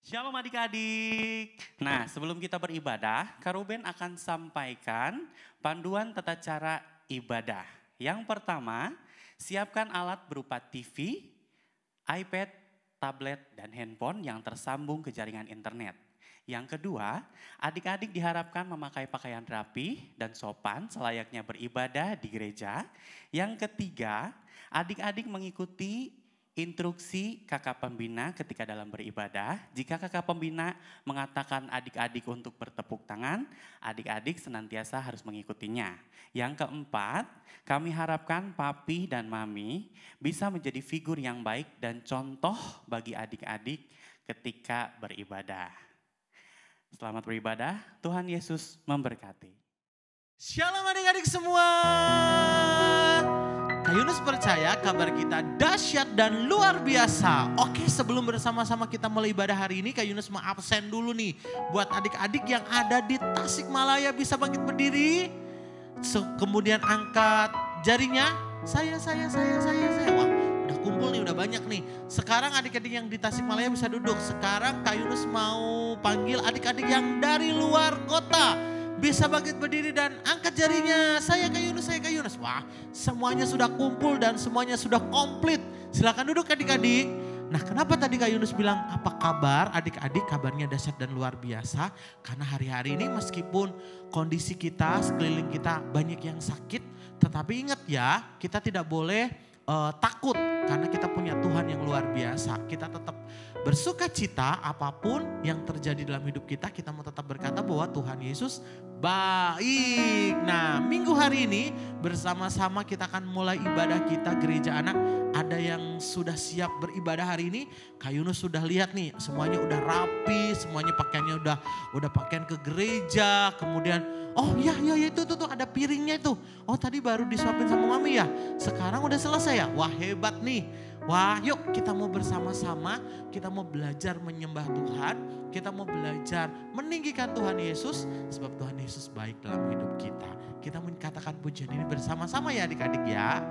Shalom adik-adik. Nah, sebelum kita beribadah, Kak Ruben akan sampaikan panduan tata cara ibadah. Yang pertama, siapkan alat berupa TV, iPad, tablet, dan handphone yang tersambung ke jaringan internet. Yang kedua, adik-adik diharapkan memakai pakaian rapi dan sopan selayaknya beribadah di gereja. Yang ketiga, adik-adik mengikuti instruksi kakak pembina ketika dalam beribadah. Jika kakak pembina mengatakan adik-adik untuk bertepuk tangan, adik-adik senantiasa harus mengikutinya. Yang keempat, kami harapkan papi dan mami bisa menjadi figur yang baik dan contoh bagi adik-adik ketika beribadah. Selamat beribadah, Tuhan Yesus memberkati. Shalom adik-adik semua. Kak Yunus percaya kabar kita dahsyat dan luar biasa. Oke, sebelum bersama-sama kita mulai ibadah hari ini, Kak Yunus mau absen dulu nih. Buat adik-adik yang ada di Tasikmalaya bisa bangkit berdiri. Kemudian angkat jarinya. Saya. Wah, udah kumpul nih, udah banyak nih. Sekarang adik-adik yang di Tasikmalaya bisa duduk. Sekarang Kak Yunus mau panggil adik-adik yang dari luar kota. Bisa bangkit berdiri dan angkat jarinya. Saya Kak Yunus. Wah, semuanya sudah kumpul dan semuanya sudah komplit. Silakan duduk adik-adik. Nah, kenapa tadi Kak Yunus bilang apa kabar adik-adik? Kabarnya dahsyat dan luar biasa. Karena hari-hari ini meskipun kondisi kita, sekeliling kita banyak yang sakit. Tetapi ingat ya, kita tidak boleh takut. Karena kita punya Tuhan yang luar biasa. Kita tetap bersuka cita apapun yang terjadi dalam hidup kita. Kita mau tetap berkata bahwa Tuhan Yesus baik. Nah, minggu hari ini bersama-sama kita akan mulai ibadah kita gereja anak. Ada yang sudah siap beribadah hari ini. Kak Yunus sudah lihat nih, semuanya udah rapi, semuanya pakaiannya udah pakaian ke gereja. Kemudian, oh ya itu tuh ada piringnya itu. Oh tadi baru disuapin sama mami ya. Sekarang udah selesai ya. Wah hebat nih. Wah yuk kita mau bersama-sama, kita mau belajar menyembah Tuhan. Kita mau belajar meninggikan Tuhan Yesus. Sebab Tuhan Yesus baik dalam hidup kita. Kita menkatakan pujian ini bersama-sama ya adik-adik ya.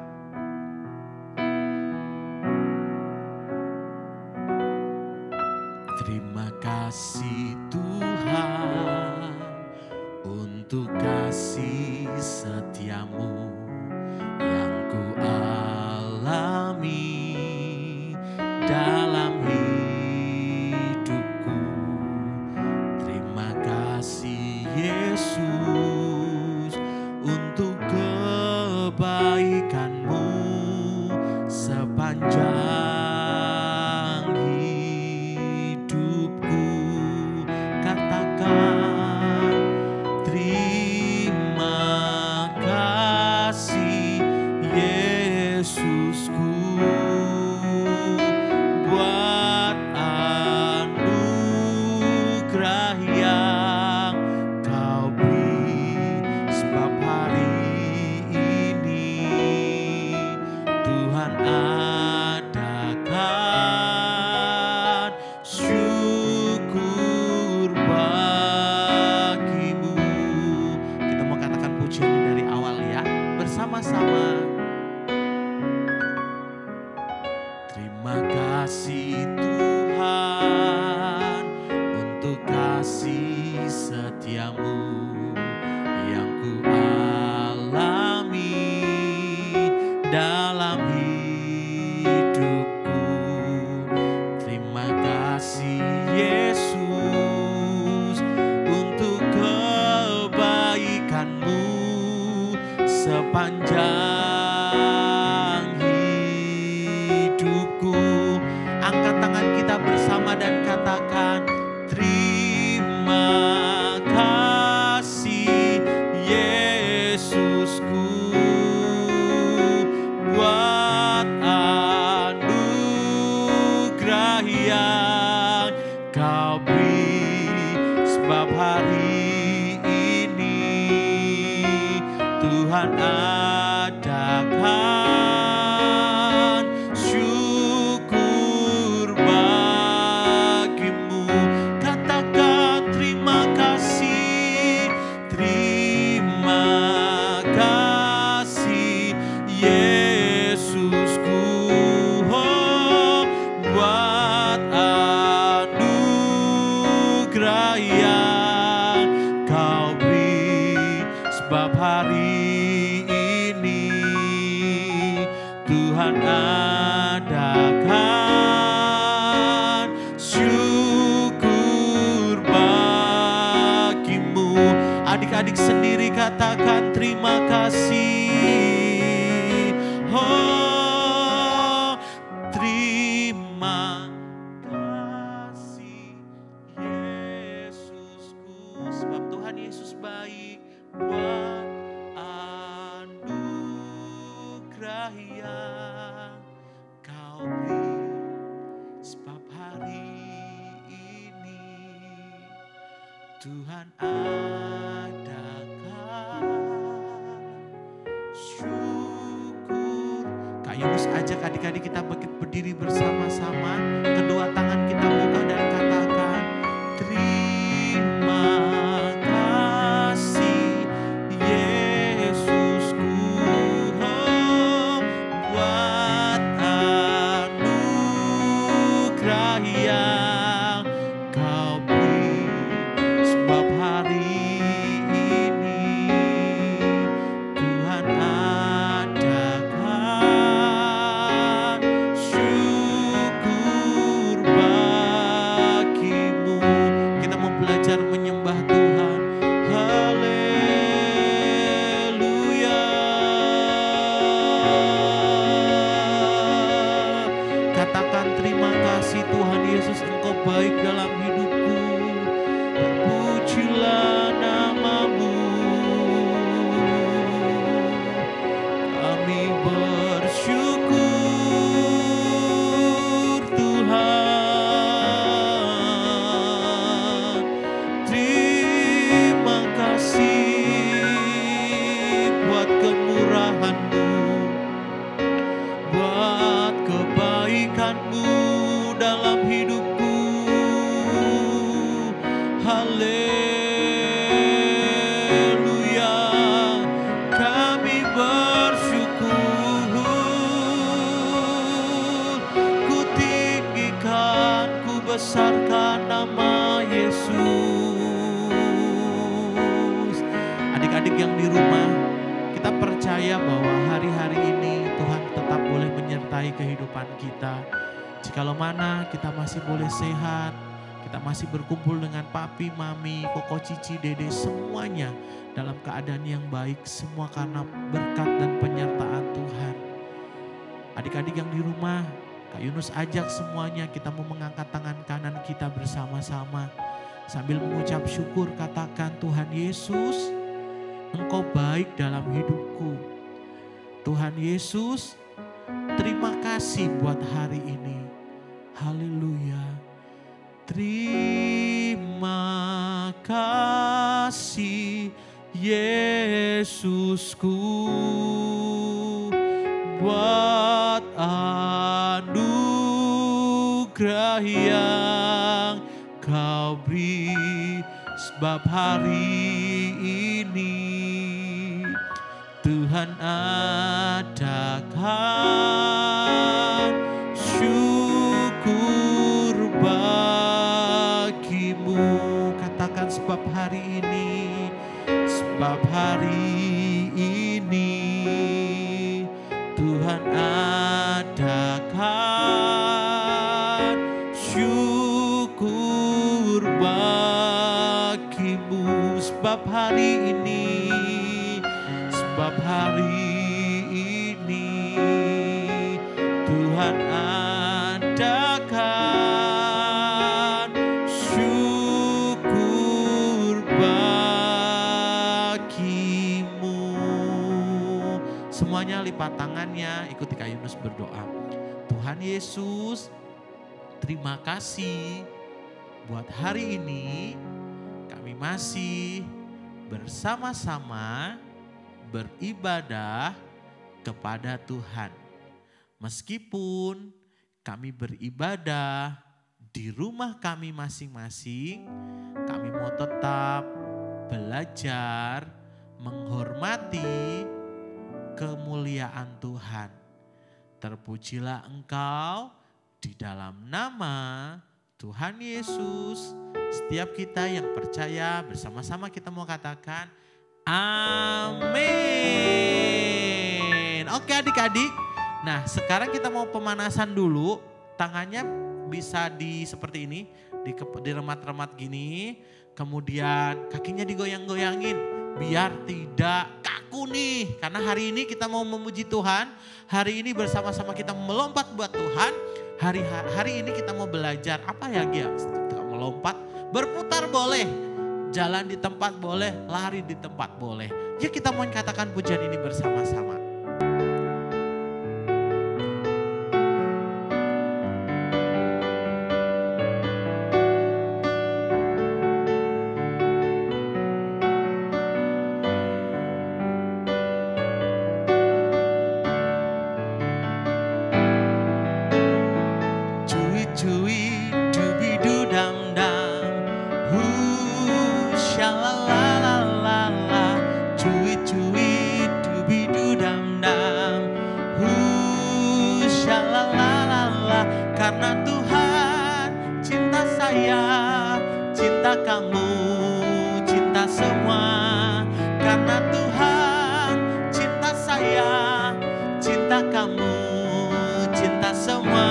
Terima kasih Tuhan untuk kasih setiamu yang ku alami dalam hidupku. Terima kasih Yesus untuk kebaikanmu sepanjang buat anugerah anugerah yang kau beri. Sebab hari ini Tuhan adakan syukur bagimu. Adik-adik sendiri katakan terima kasih. Oh, terima kasih Yesusku. Sebab Tuhan Yesus baik buat anugerah yang kau beri. Sebab hari ini Tuhan adakan syukur. Kak Yunus ajak adik-adik kita berdiri bersama-sama. Kedua tangan kita buka dan katakan terima kasih Yesusku, oh, buat anugerah yang kau beri. Sebab hari ini Tuhan adakan syukur bagimu. Kita mau belajar menyembah Tuhan. Haleluya. Katakan terima kasih Tuhan Yesus, Engkau baik dalam hidupku. Terpujilah namamu. Kami bersyukur Tuhan. Terima kasih buat kemurahan-Mu, buat kebaikan-Mu dalam hidupku. Haleluya. Kami bersyukur. Ku tinggikan, ku besarkan nama Yesus. Adik-adik yang di rumah, kita percaya bahwa hari-hari ini Tuhan tetap boleh menyertai kehidupan kita. Jikalau mana kita masih boleh sehat, kita masih berkumpul dengan papi, mami, koko, cici, dede, semuanya dalam keadaan yang baik. Semua karena berkat dan penyertaan Tuhan. Adik-adik yang di rumah, Kak Yunus ajak semuanya kita mau mengangkat tangan kanan kita bersama-sama. Sambil mengucap syukur katakan, Tuhan Yesus, Engkau baik dalam hidupku. Tuhan Yesus, terima kasih buat hari ini. Haleluya. Terima kasih Yesusku buat anugerah yang kau beri. Sebab hari ini Tuhan adakan syukur bagimu. Katakan sebab hari ini, sebab hari ini Tuhan adakan syukur bagimu. Sebab hari ini, sebab hari ini Tuhan adakan syukur bagimu. Semuanya lipat tangannya, ikuti Kak Yunus berdoa. Tuhan Yesus, terima kasih buat hari ini kami masih bersama-sama beribadah kepada Tuhan. Meskipun kami beribadah di rumah kami masing-masing, kami mau tetap belajar menghormati kemuliaan Tuhan. Terpujilah Engkau di dalam nama Tuhan Yesus. Setiap kita yang percaya bersama-sama kita mau katakan amin. Oke adik-adik, nah sekarang kita mau pemanasan dulu. Tangannya bisa seperti ini, diremat-remat gini. Kemudian kakinya digoyang-goyangin biar tidak kaku nih. Karena hari ini kita mau memuji Tuhan. Hari ini bersama-sama kita melompat buat Tuhan. Hari ini kita mau belajar apa ya Gia? Melompat, berputar boleh. Jalan di tempat boleh, lari di tempat boleh. Ya kita mau katakan pujian ini bersama-sama. Cui dubi du dam dam, shalalalala. Cui dubi du dam dam, shalalalala. Karena Tuhan cinta saya, cinta kamu, cinta semua. Karena Tuhan cinta saya, cinta kamu, cinta semua.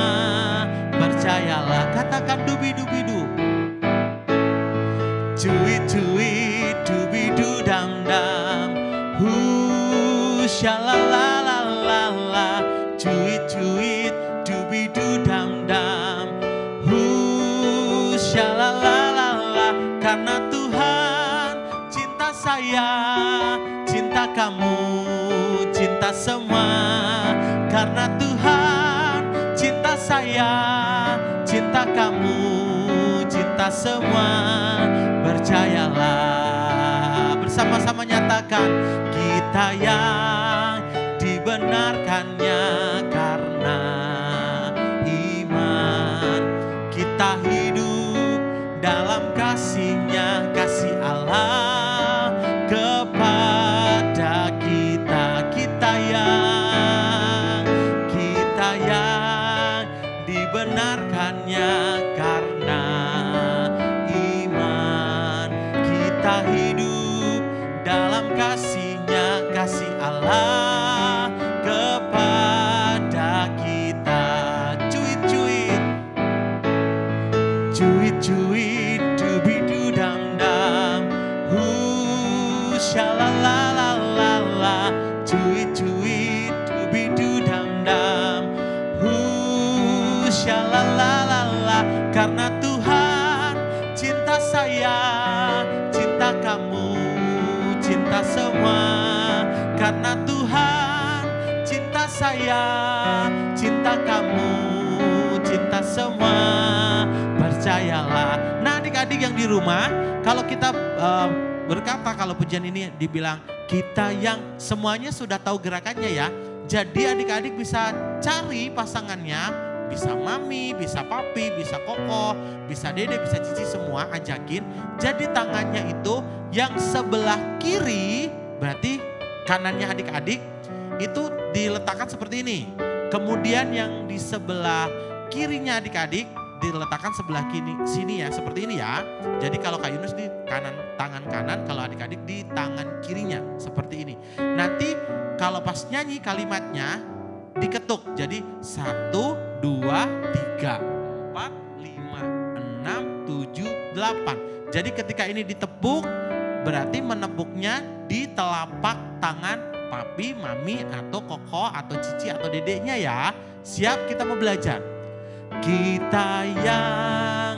Percayalah, katakan dubi-dubi-du. Cui dubi-du dam-dam. Shalalalala. Cui dubi-du dam-dam. Shalalalala. Karena Tuhan cinta saya, cinta kamu, cinta semua. Karena Tuhan cinta saya, cinta kamu, cinta semua. Percayalah, bersama-sama nyatakan kita yang dibenarkannya karena iman. Kita hidup dalam kasih-Nya, kasih Allah kepada kita. Kita yang dibenarkannya karena iman. Kita hidup dalam kasih-Nya, kasih Allah kepada kita. Cuit dubi-du dam-dam. Shalalalala. Cuit dubi-du dam-dam. Shalalalala. Karena Tuhan cinta saya, cinta kamu, cinta semua. Karena Tuhan cinta saya, cinta kamu, cinta semua. Percayalah. Nah adik-adik yang di rumah, kalau kita berkata, kalau pujian ini dibilang kita yang semuanya sudah tahu gerakannya ya. Jadi adik-adik bisa cari pasangannya, bisa mami, bisa papi, bisa koko, bisa dede, bisa cici, semua ajakin. Jadi tangannya itu yang sebelah kiri, berarti kanannya adik-adik itu diletakkan seperti ini. Kemudian yang di sebelah kirinya adik-adik diletakkan sebelah sini ya, seperti ini ya. Jadi kalau Kak Yunus di tangan kanan, kalau adik-adik di tangan kirinya seperti ini. Nanti kalau pas nyanyi kalimatnya diketuk. Jadi 1, 2, 3, 4, 5, 6, 7, 8. Jadi ketika ini ditepuk, berarti menepuknya di telapak tangan papi, mami, atau koko, atau cici, atau dedeknya ya. Siap, kita mau belajar. Kita yang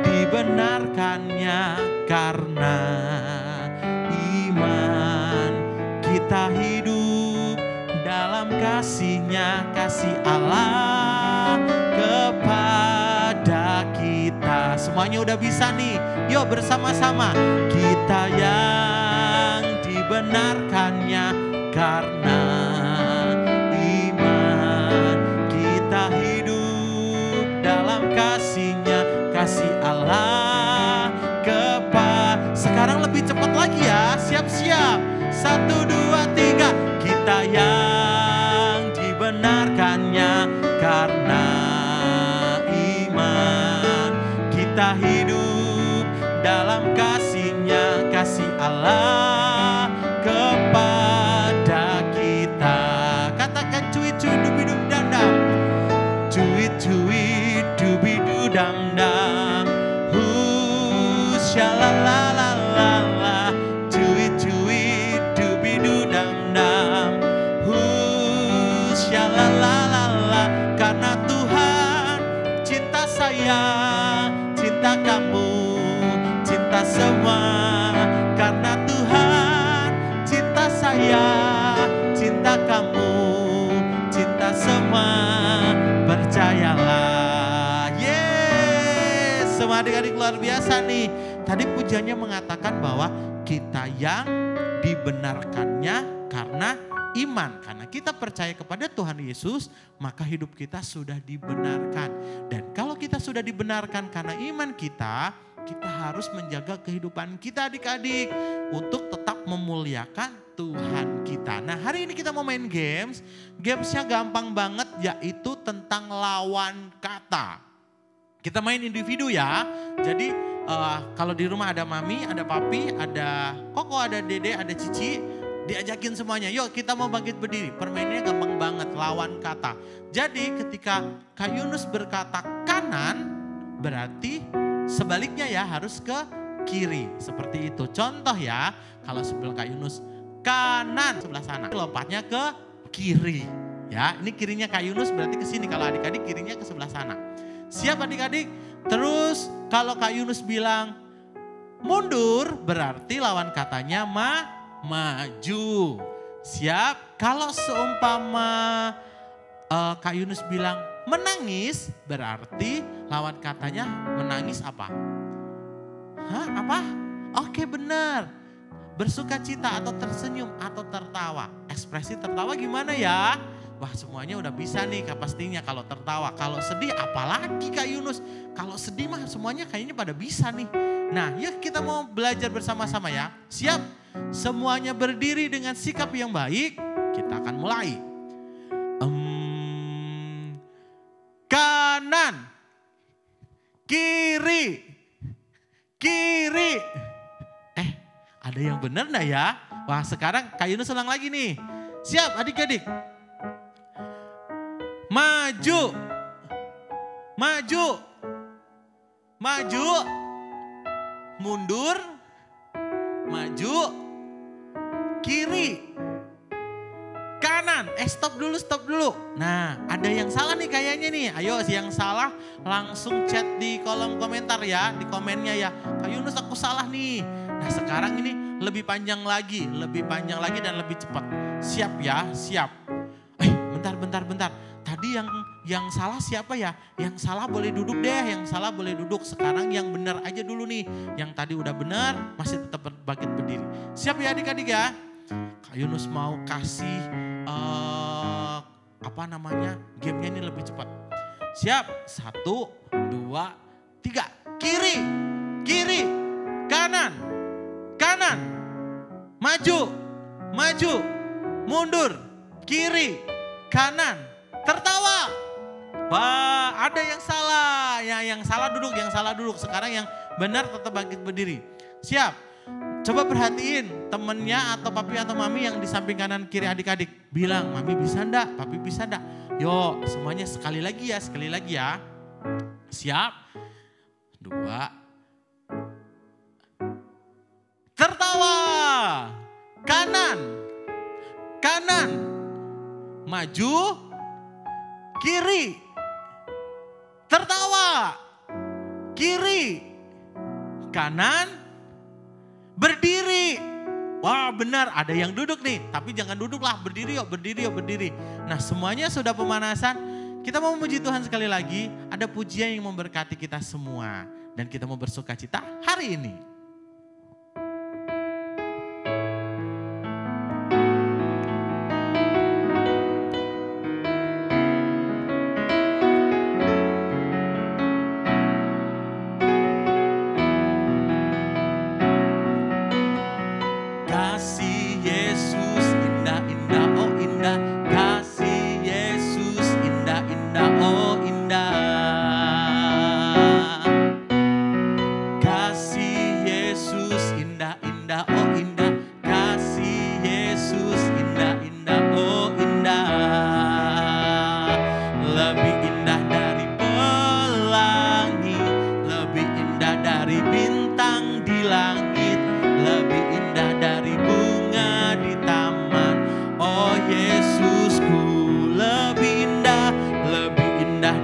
dibenarkannya karena iman. Kita hidup dalam kasih-Nya, kasih Allah kepada kita. Semuanya udah bisa nih, yuk bersama-sama. Kita yang dibenarkannya karena iman. Kita hidup dalam kasih-Nya, kasih Allah kepada. Sekarang lebih cepat lagi ya, siap-siap. 1, 2, 3. Kita yang dibenarkannya karena iman. Kita hidup Shalalalala, cui dubidu dam dam. Shalalalala, karena Tuhan cinta saya, cinta kamu, cinta semua. Karena Tuhan cinta saya, cinta kamu, cinta semua. Percayalah. Yes, semua adik-adik luar biasa nih. Tadi pujiannya mengatakan bahwa kita yang dibenarkannya karena iman. Karena kita percaya kepada Tuhan Yesus, maka hidup kita sudah dibenarkan. Dan kalau kita sudah dibenarkan karena iman kita harus menjaga kehidupan kita adik-adik untuk tetap memuliakan Tuhan kita. Nah, hari ini kita mau main games. Gamesnya gampang banget, yaitu tentang lawan kata. Kita main individu ya. Jadi kalau di rumah ada mami, ada papi, ada koko, ada dede, ada cici, diajakin semuanya. Yuk kita mau bangkit berdiri. Permainannya gampang banget, lawan kata. Jadi ketika Kak Yunus berkata kanan, berarti sebaliknya ya harus ke kiri. Seperti itu. Contoh ya, kalau sebelum Kak Yunus kanan sebelah sana, lompatnya ke kiri. Ya, ini kirinya Kak Yunus berarti ke sini. Kalau adik-adik kirinya ke sebelah sana. Siap adik-adik? Terus kalau Kak Yunus bilang mundur, berarti lawan katanya maju. Siap? Kalau seumpama Kak Yunus bilang menangis, berarti lawan katanya menangis apa? Hah? Apa? Oke, benar. Bersukacita atau tersenyum atau tertawa. Ekspresi tertawa gimana ya? Wah, semuanya udah bisa nih pastinya kalau tertawa. Kalau sedih apalagi Kak Yunus. Kalau sedih mah semuanya kayaknya pada bisa nih. Nah, yuk kita mau belajar bersama-sama ya. Siap? Semuanya berdiri dengan sikap yang baik. Kita akan mulai. Kanan. Kiri. Kiri. Ada yang benar enggak ya? Wah, sekarang Kak Yunus ulang lagi nih. Siap adik-adik. Maju. Maju. Maju. Mundur. Maju. Kiri. Kanan. Stop dulu. Nah, ada yang salah nih kayaknya nih. Ayo yang salah langsung chat di kolom komentar ya. Di komennya ya. Kak Yunus aku salah nih. Nah, sekarang ini lebih panjang lagi dan lebih cepat. Siap ya, siap. Bentar. Tadi yang salah siapa ya? Yang salah boleh duduk deh, Sekarang yang benar aja dulu nih. Yang tadi udah benar masih tetap bangkit berdiri. Siap ya adik-adik ya? Kak Yunus mau kasih gamenya ini lebih cepat. Siap? 1, 2, 3. Kiri. Kanan. Maju. Mundur. Kiri. Kanan. Tertawa. Wah, ada yang salah. Yang salah duduk. Sekarang yang benar tetap bangkit berdiri. Siap? Coba perhatiin temennya atau papi atau mami yang di samping kanan kiri adik-adik. Bilang, mami bisa enggak? Papi bisa enggak? Yuk, semuanya sekali lagi ya. Siap? 2. Tertawa. Kanan. Maju. Kiri. Tertawa. Kiri. Kanan. Berdiri. Wah, benar, ada yang duduk nih. Tapi jangan duduk lah, berdiri yuk. Nah, semuanya sudah pemanasan. Kita mau memuji Tuhan sekali lagi. Ada pujian yang memberkati kita semua. Dan kita mau bersukacita hari ini. di langit, lebih indah dari bunga di taman. Oh Yesusku, lebih indah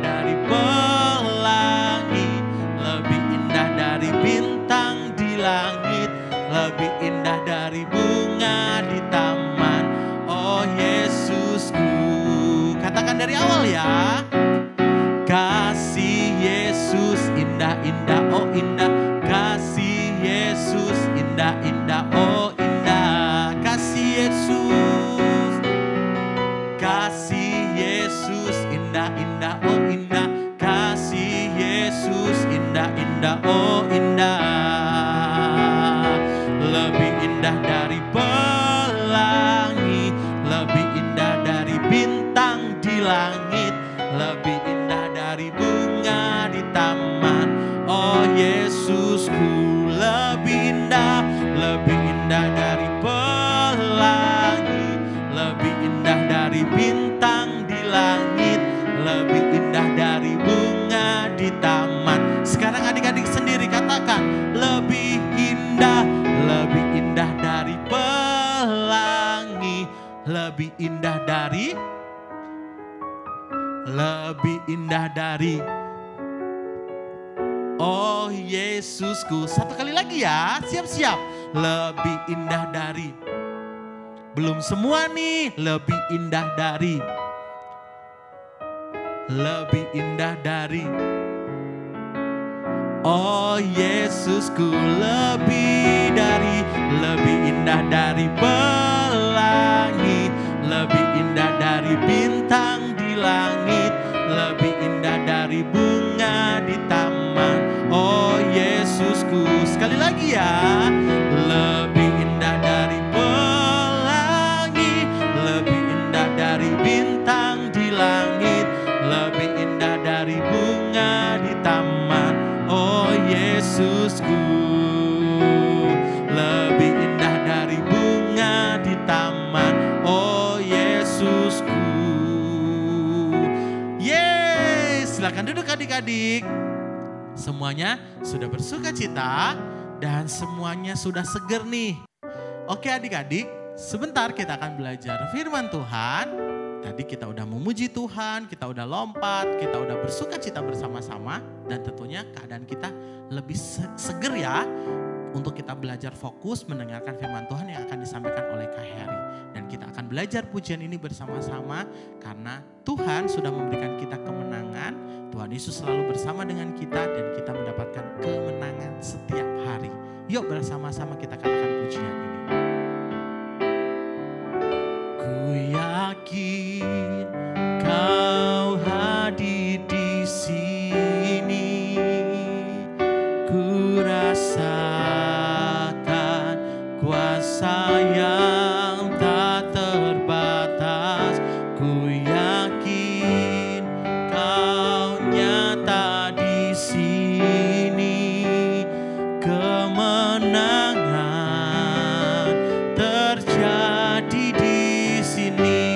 dari pelangi, lebih indah dari bintang di langit, lebih indah dari bunga di taman. Oh Yesusku, katakan dari awal ya. Kasih Yesus indah-indah, oh indah. Kasih Yesus indah-indah, oh indah. Kasih Yesus, kasih Yesus indah-indah, oh indah. Kasih Yesus indah-indah, oh indah. Lebih indah dari pelangi, lebih indah dari bintang di langit, lebih indah dari bunga di taman. Oh Yesusku, lebih indah dari pelangi, lebih indah dari bintang di langit, lebih indah dari bunga di taman. Sekarang adik-adik sendiri katakan, lebih indah dari pelangi, lebih indah dari, lebih indah dari. Oh Yesusku, satu kali lagi ya, siap-siap. Lebih indah dari, belum semua nih, lebih indah dari, lebih indah dari. Oh Yesusku, lebih indah dari pelangi, lebih indah dari bintang di langit, lebih indah dari bunga di taman. Oh Yesusku, sekali lagi ya. Lebih indah dari pelangi, lebih indah dari bintang di langit, lebih indah dari bunga di taman. Oh Yesusku, lebih indah dari bunga di taman. Oh Yesusku. Yeay, silakan duduk adik-adik. Semuanya sudah bersuka cita dan semuanya sudah seger nih. Oke adik-adik, sebentar kita akan belajar firman Tuhan. Tadi kita udah memuji Tuhan, kita udah lompat, kita udah bersuka cita bersama-sama. Dan tentunya keadaan kita lebih seger ya. Untuk kita belajar fokus mendengarkan firman Tuhan yang akan disampaikan oleh Kak Heri. Dan kita akan belajar pujian ini bersama-sama karena Tuhan sudah memberikan kita kemenangan. Tuhan Yesus selalu bersama dengan kita dan kita mendapatkan kemenangan setiap hari. Yuk bersama-sama kita katakan pujian ini. Ku yakin Kau hadir di sini. Ku rasakan kuasa yang tak terbatas. Ku yakin Kau nyata di sini. Kemenangan terjadi di sini.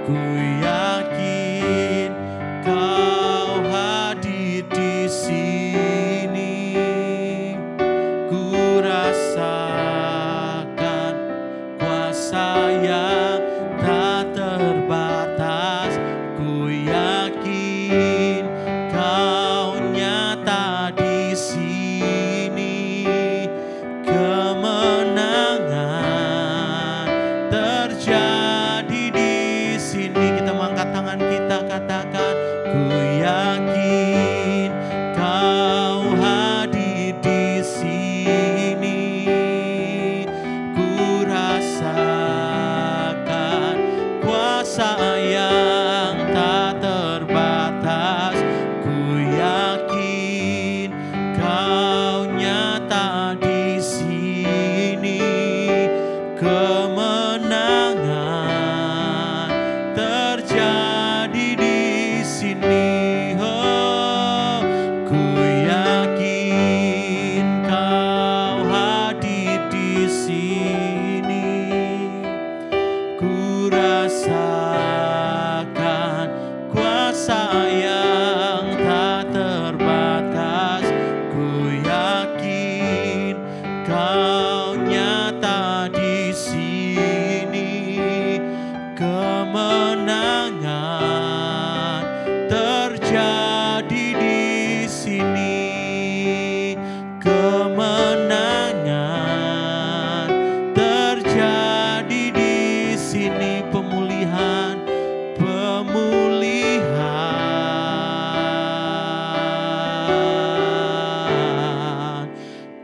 Ku yakin Kau hadir di sini. Ku rasakan kuasa yang tak terbatas. Ku yakin Kau nyata di sini.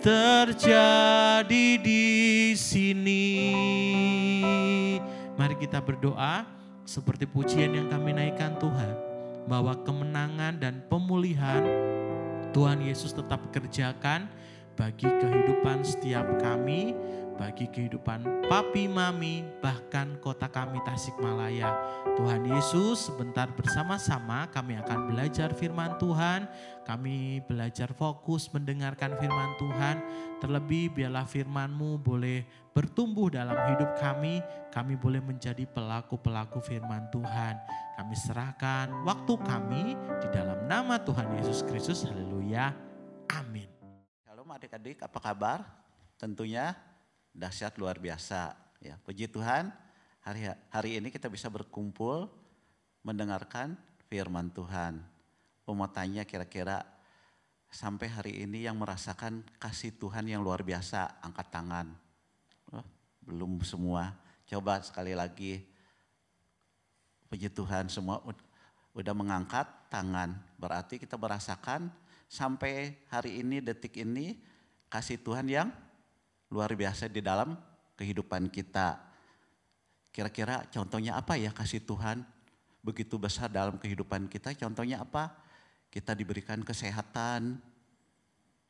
terjadi di sini. Mari kita berdoa seperti pujian yang kami naikkan Tuhan, bahwa kemenangan dan pemulihan Tuhan Yesus tetap kerjakan bagi kehidupan setiap kami, bagi kehidupan papi mami, bahkan kota kami Tasikmalaya. Tuhan Yesus, sebentar bersama-sama kami akan belajar firman Tuhan. Kami belajar fokus mendengarkan firman Tuhan. Terlebih biarlah firman-Mu boleh bertumbuh dalam hidup kami. Kami boleh menjadi pelaku-pelaku firman Tuhan. Kami serahkan waktu kami di dalam nama Tuhan Yesus Kristus. Haleluya. Amin. Shalom adik-adik, apa kabar? Tentunya dahsyat luar biasa. Ya, puji Tuhan, hari ini kita bisa berkumpul mendengarkan firman Tuhan. Mau tanya kira-kira sampai hari ini yang merasakan kasih Tuhan yang luar biasa, angkat tangan. Oh, belum semua. Coba sekali lagi. Puji Tuhan, semua udah mengangkat tangan. Berarti kita merasakan sampai hari ini, detik ini, kasih Tuhan yang luar biasa di dalam kehidupan kita. Kira-kira contohnya apa ya kasih Tuhan begitu besar dalam kehidupan kita? Contohnya apa? Kita diberikan kesehatan,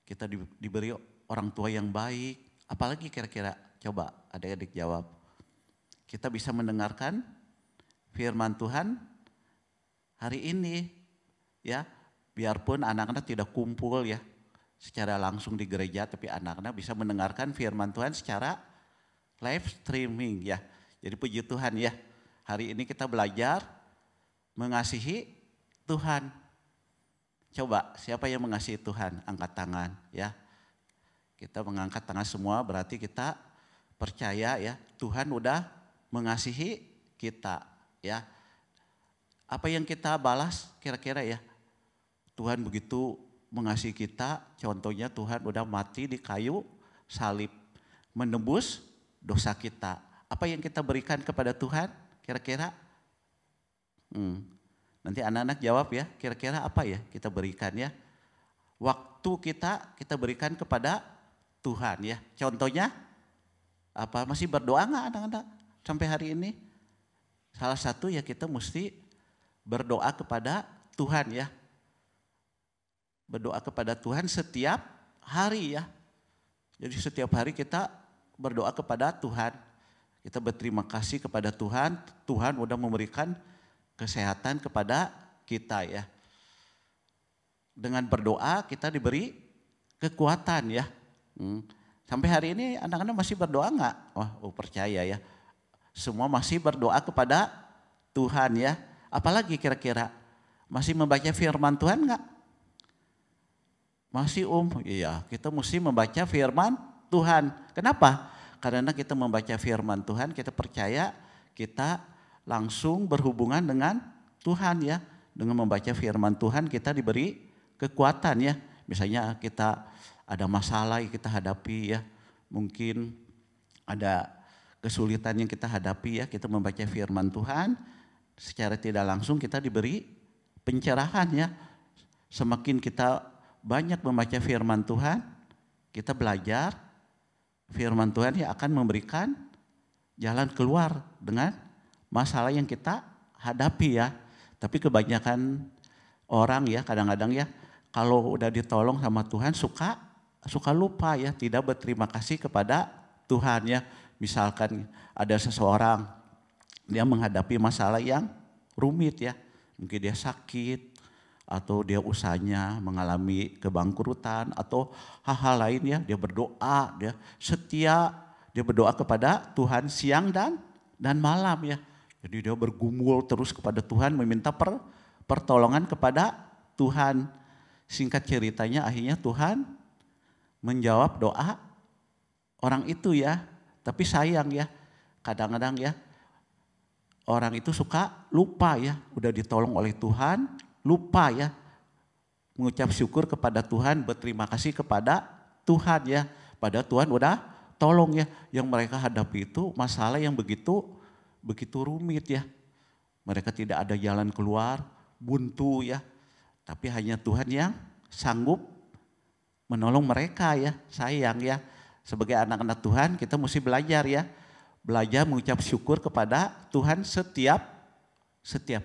kita diberi orang tua yang baik. Apalagi kira-kira? Coba adik-adik jawab. Kita bisa mendengarkan firman Tuhan hari ini, ya. Biarpun anak-anak tidak kumpul ya secara langsung di gereja, tapi anak-anak bisa mendengarkan firman Tuhan secara live streaming ya. Jadi puji Tuhan ya, hari ini kita belajar mengasihi Tuhan. Coba siapa yang mengasihi Tuhan? Angkat tangan ya. Kita mengangkat tangan semua berarti kita percaya ya Tuhan udah mengasihi kita ya. Apa yang kita balas kira-kira ya? Tuhan begitu mengasihi kita, contohnya Tuhan udah mati di kayu salib, menebus dosa kita. Apa yang kita berikan kepada Tuhan kira-kira? Nanti anak-anak jawab ya, kira-kira apa ya kita berikan ya. Waktu kita berikan kepada Tuhan ya. Contohnya apa? Masih berdoa nggak anak-anak sampai hari ini? Salah satu ya kita mesti berdoa kepada Tuhan ya. Berdoa kepada Tuhan setiap hari ya. Jadi setiap hari kita berdoa kepada Tuhan. Kita berterima kasih kepada Tuhan. Tuhan udah memberikan kesehatan kepada kita ya. Dengan berdoa kita diberi kekuatan ya. Sampai hari ini anak-anak masih berdoa enggak? Oh percaya ya. Semua masih berdoa kepada Tuhan ya. Apalagi kira-kira? Masih membaca firman Tuhan enggak? Masih iya kita mesti membaca firman Tuhan. Kenapa? Karena kita membaca firman Tuhan, kita percaya kita langsung berhubungan dengan Tuhan ya. Dengan membaca firman Tuhan kita diberi kekuatan ya. Misalnya kita ada masalah yang kita hadapi ya. Mungkin ada kesulitan yang kita hadapi ya. Kita membaca firman Tuhan, secara tidak langsung kita diberi pencerahan ya. Semakin kita banyak membaca firman Tuhan, kita belajar firman Tuhan yang akan memberikan jalan keluar dengan masalah yang kita hadapi ya. Tapi kebanyakan orang ya kadang-kadang ya kalau udah ditolong sama Tuhan suka lupa ya, tidak berterima kasih kepada Tuhan ya. Misalkan ada seseorang dia menghadapi masalah yang rumit ya, mungkin dia sakit atau dia usahanya mengalami kebangkrutan atau hal-hal lain ya, dia berdoa, dia setia, dia berdoa kepada Tuhan siang dan malam ya. Jadi dia bergumul terus kepada Tuhan meminta pertolongan kepada Tuhan. Singkat ceritanya akhirnya Tuhan menjawab doa orang itu ya. Tapi sayang ya, kadang-kadang ya orang itu suka lupa ya, udah ditolong oleh Tuhan, lupa ya mengucap syukur kepada Tuhan, berterima kasih kepada Tuhan ya. Padahal Tuhan udah tolong ya. Yang mereka hadapi itu masalah yang begitu rumit ya. Mereka tidak ada jalan keluar, buntu ya. Tapi hanya Tuhan yang sanggup menolong mereka ya, sayang ya. Sebagai anak-anak Tuhan kita mesti belajar ya. Belajar mengucap syukur kepada Tuhan setiap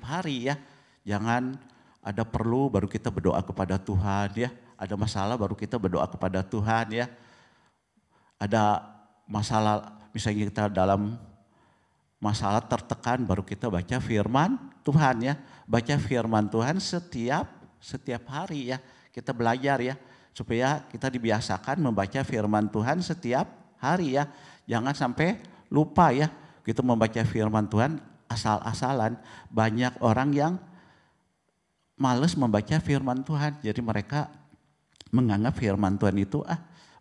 hari ya. Jangan ada perlu baru kita berdoa kepada Tuhan ya. Ada masalah baru kita berdoa kepada Tuhan ya. Ada masalah misalnya kita dalam masalah tertekan baru kita baca firman Tuhan ya. Baca firman Tuhan setiap hari ya. Kita belajar ya supaya kita dibiasakan membaca firman Tuhan setiap hari ya. Jangan sampai lupa ya. Kita membaca firman Tuhan asal-asalan. Banyak orang yang males membaca firman Tuhan. Jadi mereka menganggap firman Tuhan itu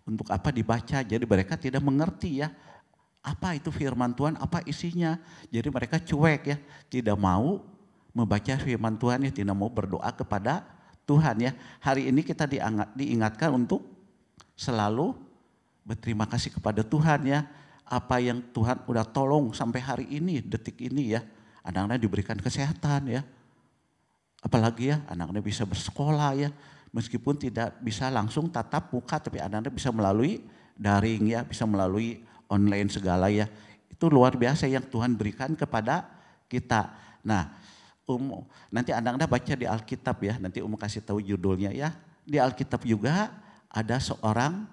untuk apa dibaca. Jadi mereka tidak mengerti ya. Apa itu firman Tuhan, apa isinya. Jadi mereka cuek ya. Tidak mau membaca firman Tuhan ya. Tidak mau berdoa kepada Tuhan ya. Hari ini kita diingatkan untuk selalu berterima kasih kepada Tuhan ya. Apa yang Tuhan udah tolong sampai hari ini, detik ini ya. Anak-anak diberikan kesehatan ya. Apalagi ya anak-anak bisa bersekolah ya. Meskipun tidak bisa langsung tatap muka tapi anak-anak bisa melalui daring ya. Bisa melalui online segala ya. Itu luar biasa yang Tuhan berikan kepada kita. Nah nanti anak-anak baca di Alkitab ya. Nanti kasih tahu judulnya ya. Di Alkitab juga ada seorang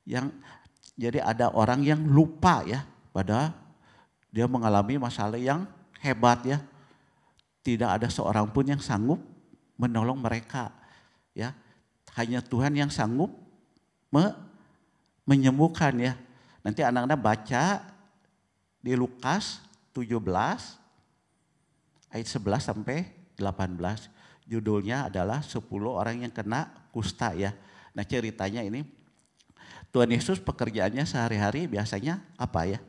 yang jadi ada orang yang lupa ya pada dia mengalami masalah yang hebat ya. Tidak ada seorang pun yang sanggup menolong mereka ya. Hanya Tuhan yang sanggup menyembuhkan ya. Nanti anak-anak baca di Lukas 17 ayat 11 sampai 18. Judulnya adalah 10 orang yang kena kusta ya. Nah ceritanya ini Tuhan Yesus pekerjaannya sehari-hari biasanya apa ya?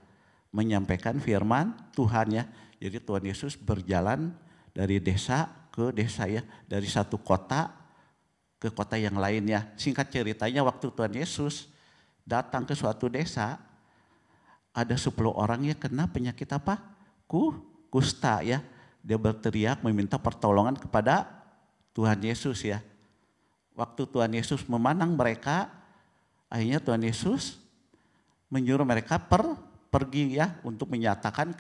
Menyampaikan firman Tuhan ya. Jadi Tuhan Yesus berjalan dari desa ke desa ya. Dari satu kota ke kota yang lain ya. Singkat ceritanya waktu Tuhan Yesus datang ke suatu desa. Ada 10 orang yang kena penyakit apa? Kusta ya. Dia berteriak meminta pertolongan kepada Tuhan Yesus ya. Waktu Tuhan Yesus memandang mereka, akhirnya Tuhan Yesus menyuruh mereka pergi ya untuk menyatakan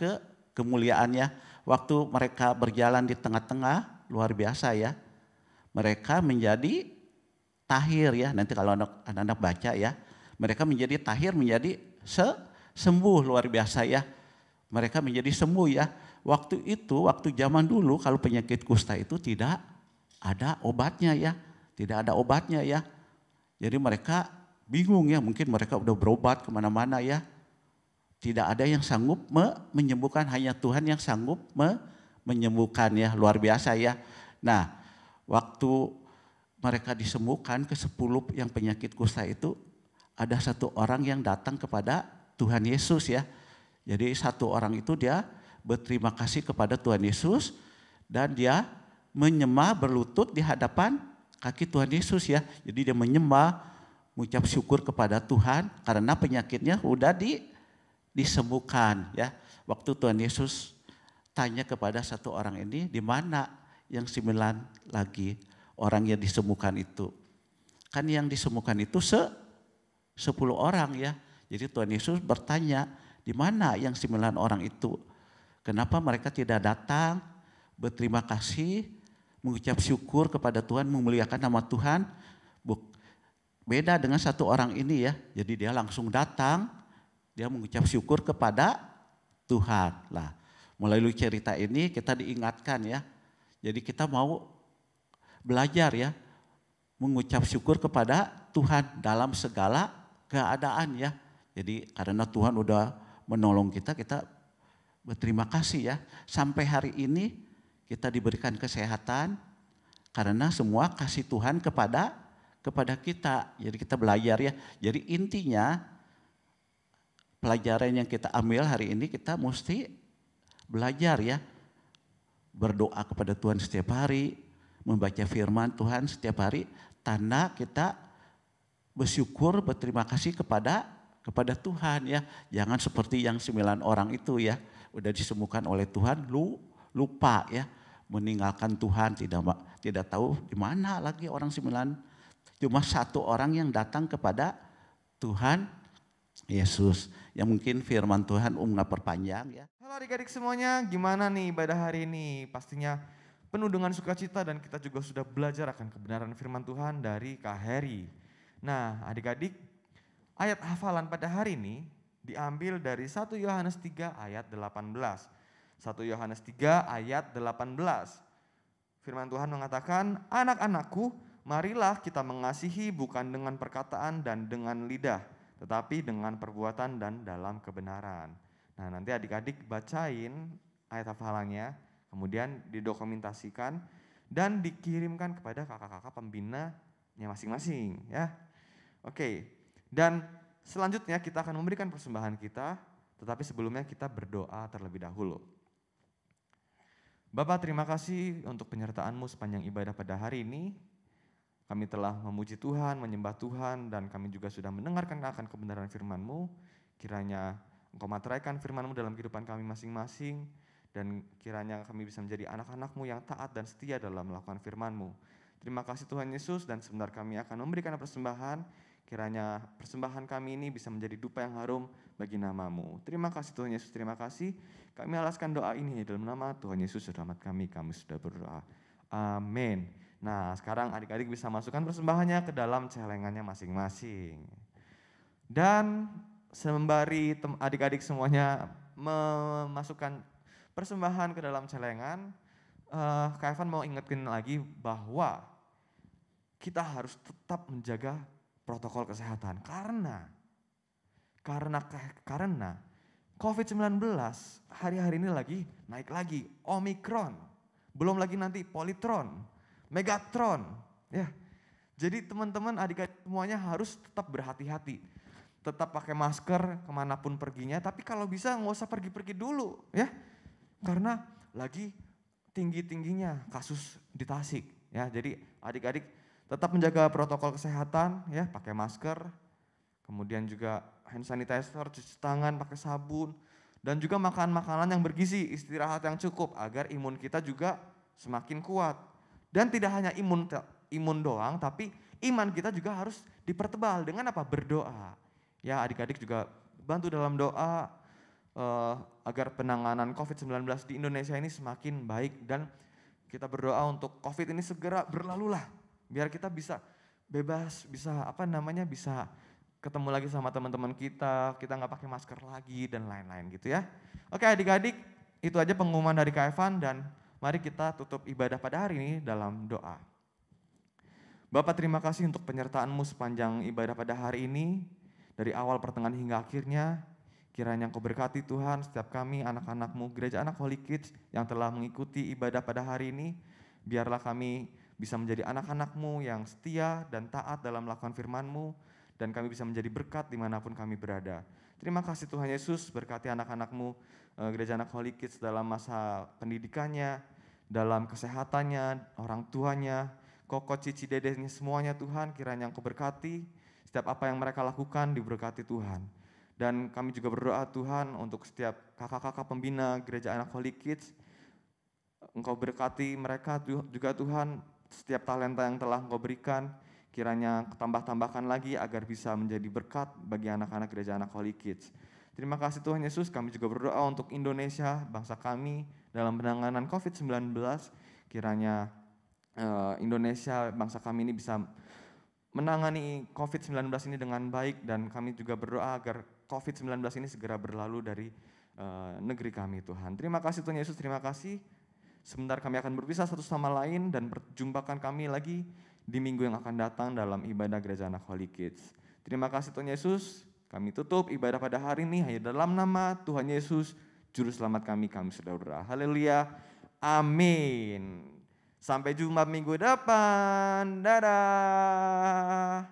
kemuliaannya. Waktu mereka berjalan di tengah-tengah luar biasa ya. Mereka menjadi tahir ya. Nanti kalau anak-anak baca ya. Mereka menjadi tahir, menjadi sembuh luar biasa ya. Mereka menjadi sembuh ya. Waktu itu, waktu zaman dulu kalau penyakit kusta itu tidak ada obatnya ya. Tidak ada obatnya ya. Jadi mereka bingung ya, mungkin mereka udah berobat kemana-mana ya. Tidak ada yang sanggup menyembuhkan, hanya Tuhan yang sanggup menyembuhkan ya, luar biasa ya. Nah waktu mereka disembuhkan ke 10 yang penyakit kusta itu, ada satu orang yang datang kepada Tuhan Yesus ya. Jadi satu orang itu dia berterima kasih kepada Tuhan Yesus dan dia menyembah berlutut di hadapan kaki Tuhan Yesus ya. Jadi dia menyembah, mengucap syukur kepada Tuhan karena penyakitnya udah disembuhkan ya. Waktu Tuhan Yesus tanya kepada satu orang ini, di mana yang 9 lagi orang yang disembuhkan itu? Kan yang disembuhkan itu 10 orang ya. Jadi Tuhan Yesus bertanya, di mana yang 9 orang itu? Kenapa mereka tidak datang berterima kasih, mengucap syukur kepada Tuhan, memuliakan nama Tuhan? Beda dengan satu orang ini ya. Jadi dia langsung datang, dia mengucap syukur kepada Tuhan. Nah, melalui cerita ini kita diingatkan ya. Jadi kita mau belajar ya, mengucap syukur kepada Tuhan dalam segala keadaan ya. Jadi karena Tuhan udah menolong kita, kita berterima kasih ya. Sampai hari ini kita diberikan kesehatan karena semua kasih Tuhan kepada kita. Jadi kita belajar ya. Jadi intinya pelajaran yang kita ambil hari ini, kita mesti belajar ya. Berdoa kepada Tuhan setiap hari, membaca firman Tuhan setiap hari, tanda kita bersyukur, berterima kasih kepada Tuhan ya. Jangan seperti yang 9 orang itu ya, udah disembuhkan oleh Tuhan, lupa ya, meninggalkan Tuhan, tidak tahu di mana lagi orang 9 Cuma satu orang yang datang kepada Tuhan Yesus. Yang mungkin firman Tuhan nggak perpanjang ya. Halo adik-adik semuanya, gimana nih ibadah hari ini? Pastinya penuh dengan sukacita dan kita juga sudah belajar akan kebenaran firman Tuhan dari Kak Heri. Nah adik-adik, ayat hafalan pada hari ini diambil dari 1 Yohanes 3 ayat 18. 1 Yohanes 3 ayat 18. Firman Tuhan mengatakan, anak-anakku, marilah kita mengasihi bukan dengan perkataan dan dengan lidah, tetapi dengan perbuatan dan dalam kebenaran. Nah nanti adik-adik bacain ayat hafalannya, kemudian didokumentasikan dan dikirimkan kepada kakak-kakak pembinanya masing-masing ya. Oke, dan selanjutnya kita akan memberikan persembahan kita, tetapi sebelumnya kita berdoa terlebih dahulu. Bapak terima kasih untuk penyertaan-Mu sepanjang ibadah pada hari ini. Kami telah memuji Tuhan, menyembah Tuhan, dan kami juga sudah mendengarkan akan kebenaran firman-Mu. Kiranya Engkau materaikan firman-Mu dalam kehidupan kami masing-masing, dan kiranya kami bisa menjadi anak-anak-Mu yang taat dan setia dalam melakukan firman-Mu. Terima kasih Tuhan Yesus, dan sebentar kami akan memberikan persembahan. Kiranya persembahan kami ini bisa menjadi dupa yang harum bagi nama-Mu. Terima kasih Tuhan Yesus, terima kasih. Kami alaskan doa ini dalam nama Tuhan Yesus, selamat kami sudah berdoa. Amin. Nah sekarang adik-adik bisa masukkan persembahannya ke dalam celengannya masing-masing. Dan sembari adik-adik semuanya memasukkan persembahan ke dalam celengan, Kak Evan mau ingetin lagi bahwa kita harus tetap menjaga protokol kesehatan. Karena COVID-19 hari-hari ini lagi naik lagi, Omikron, belum lagi nanti Politron, Megatron, ya. Jadi teman-teman adik-adik semuanya harus tetap berhati-hati, tetap pakai masker kemanapun perginya. Tapi kalau bisa nggak usah pergi-pergi dulu, ya, karena lagi tinggi-tingginya kasus di Tasik, ya. Jadi adik-adik tetap menjaga protokol kesehatan, ya, pakai masker, kemudian juga hand sanitizer, cuci tangan, pakai sabun, dan juga makan makanan yang bergizi, istirahat yang cukup agar imun kita juga semakin kuat. Dan tidak hanya imun doang, tapi iman kita juga harus dipertebal dengan apa? Berdoa. Ya adik-adik juga bantu dalam doa agar penanganan COVID-19 di Indonesia ini semakin baik, dan kita berdoa untuk COVID ini segera berlalulah, biar kita bisa bebas, bisa bisa ketemu lagi sama teman-teman kita nggak pakai masker lagi dan lain-lain gitu ya. Oke adik-adik, itu aja pengumuman dari Kak Evan, dan mari kita tutup ibadah pada hari ini dalam doa. Bapak terima kasih untuk penyertaan-Mu sepanjang ibadah pada hari ini, dari awal pertengahan hingga akhirnya. Kiranya Engkau berkati Tuhan setiap kami anak-anak-Mu, Gereja Anak Holy Kids yang telah mengikuti ibadah pada hari ini. Biarlah kami bisa menjadi anak-anak-Mu yang setia dan taat dalam melakukan firman-Mu, dan kami bisa menjadi berkat dimanapun kami berada. Terima kasih Tuhan Yesus, berkati anak-anak-Mu, Gereja Anak Holy Kids dalam masa pendidikannya, dalam kesehatannya, orang tuanya, koko, cici, dedehnya semuanya Tuhan, kiranya Engkau berkati. Setiap apa yang mereka lakukan diberkati Tuhan. Dan kami juga berdoa Tuhan untuk setiap kakak-kakak pembina Gereja Anak Holy Kids, Engkau berkati mereka juga Tuhan, setiap talenta yang telah Engkau berikan, kiranya tambah-tambahkan lagi agar bisa menjadi berkat bagi anak-anak Gereja Anak Holy Kids. Terima kasih Tuhan Yesus, kami juga berdoa untuk Indonesia, bangsa kami dalam penanganan COVID-19. Kiranya Indonesia, bangsa kami ini bisa menangani COVID-19 ini dengan baik, dan kami juga berdoa agar COVID-19 ini segera berlalu dari negeri kami Tuhan. Terima kasih Tuhan Yesus, terima kasih. Sebentar kami akan berpisah satu sama lain dan perjumpakan kami lagi di minggu yang akan datang dalam ibadah Gereja Anak Holy Kids. Terima kasih Tuhan Yesus, kami tutup ibadah pada hari ini hanya dalam nama Tuhan Yesus, Juru Selamat kami sudah berdoa. Haleluya, amin. Sampai jumpa minggu depan, dadah.